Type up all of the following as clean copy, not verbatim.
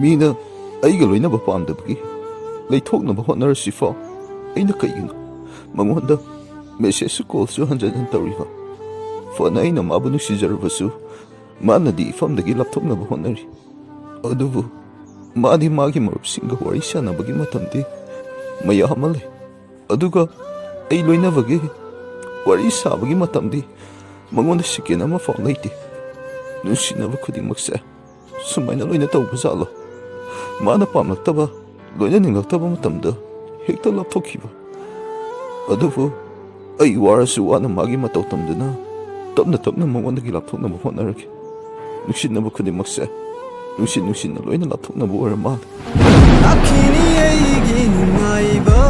ꯃꯤꯅ ꯑꯩꯒ ꯂꯣꯏꯅꯕ ꯄꯥꯝꯗꯕꯒꯤ ꯂꯩꯊꯣꯛꯅꯕ ꯍꯣꯠꯅꯔꯁꯤꯐꯥꯎ ꯑꯩꯅ ꯀꯩꯒꯤꯅꯣ ꯃꯉꯣꯟꯗ ꯃꯦꯁꯦꯖꯁꯨ ꯀꯣꯜꯁꯨ ꯍꯟꯖꯤꯟ ꯍꯟꯖꯤꯟ ꯇꯧꯔꯤꯕ? ꯐꯅ ꯑꯩꯅ ꯃꯥꯕꯨ ꯅꯨꯡꯁꯤꯖꯔꯕꯁꯨ ꯃꯥꯅꯗꯤ ꯏꯐꯝꯗꯒꯤ ꯂꯥꯞꯊꯣꯛꯅꯕ ꯍꯣꯠꯅꯔꯤ. ꯑꯗꯨꯕꯨ ꯃꯥꯗꯤ ꯃꯥꯒꯤ ꯃꯔꯨꯞꯁꯤꯡꯒ ꯋꯥꯔꯤ ꯁꯥꯟꯅꯕꯒꯤ ꯃꯇꯝꯗꯤ ꯃꯌꯥꯝ ꯑꯃ ꯂꯩ. ꯑꯗꯨꯒ ꯑꯩ ꯂꯣꯏꯅꯕꯒꯤ ꯋꯥꯔꯤ ꯁꯥꯕꯒꯤ ꯃꯇꯝꯗꯤ ꯃꯉꯣꯟꯗ ꯁꯦꯀꯦꯟ ꯑꯃꯐꯥꯎ ꯂꯩꯇꯦ. ꯅꯨꯡꯁꯤꯅꯕ ꯈꯨꯗꯤꯡꯃꯛꯁꯦ ꯁꯨꯃꯥꯏꯅ ꯂꯣꯏꯅ ꯇꯧꯕ ꯖꯥꯠꯂꯣ? ꯃꯥꯅ ꯄꯥꯝꯂꯛꯇꯕ ꯂꯣꯏꯅꯅꯤꯡꯂꯛꯇꯕ ꯃꯇꯝꯗ ꯍꯦꯛꯇ ꯂꯥꯞꯊꯣꯛꯈꯤꯕ. ꯑꯗꯨꯕꯨ ꯑꯩ ꯋꯥꯔꯁꯨ ꯋꯥꯅ ꯃꯥꯒꯤ ꯃꯇꯧ ꯇꯝꯗꯨꯅ ꯇꯞꯅ ꯇꯞꯅ ꯃꯉꯣꯟꯗꯒꯤ ꯂꯥꯞꯊꯣꯛꯅꯕ ꯍꯣꯠꯅꯔꯒꯦ. ꯅꯨꯡꯁꯤꯅꯕ ꯈꯨꯗꯤꯡꯃꯛꯁꯦ ꯅꯨꯡꯁꯤꯅ ꯂꯣꯏꯅ ꯂꯥꯞꯊꯣꯛꯅꯕ ꯑꯣꯏꯔ ꯃꯥꯜꯂꯦ. ꯂꯥꯛꯈꯤꯅꯤ ꯑꯩꯒꯤ ꯅꯨꯡꯉꯥꯏꯕ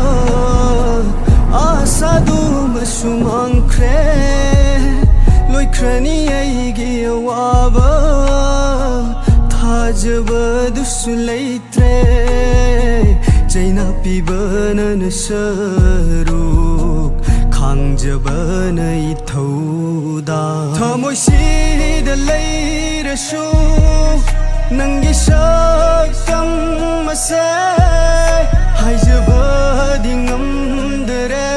ꯑꯁꯥꯗꯨ ꯃꯁꯨ ꯃꯥꯡꯈ꯭ꯔꯦ. ꯂꯣꯏꯈ꯭ꯔꯅꯤ ꯑꯩꯒꯤ ꯑꯋꯥꯕ ꯊꯥꯖꯕꯗꯨꯁꯨ ꯂꯩꯇ꯭ꯔꯦ. ꯆꯩꯅꯥ ꯄꯤꯕꯅ ꯁꯔꯨꯛ ꯈꯥꯡꯖꯕꯅ ꯏꯊꯧꯗꯥ. ꯊꯃꯣꯏꯁꯤꯗ ꯂꯩꯔꯁꯨ ꯅꯪꯒꯤ ꯁꯛꯇꯝ ꯑꯁꯦ ꯍꯥꯏꯖꯕꯗꯤ ꯉꯝꯗꯔꯦ.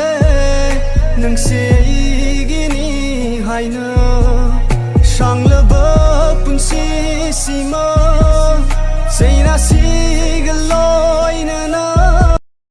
ꯅꯪꯁꯦ ꯑꯩꯒꯤꯅꯤ ꯍꯥꯏꯅ ꯁꯥꯡꯂꯕ ꯄꯨꯟꯁꯤꯁꯤꯃ ꯆꯩꯅꯥꯁꯤꯒ ꯂꯣꯏꯅꯅ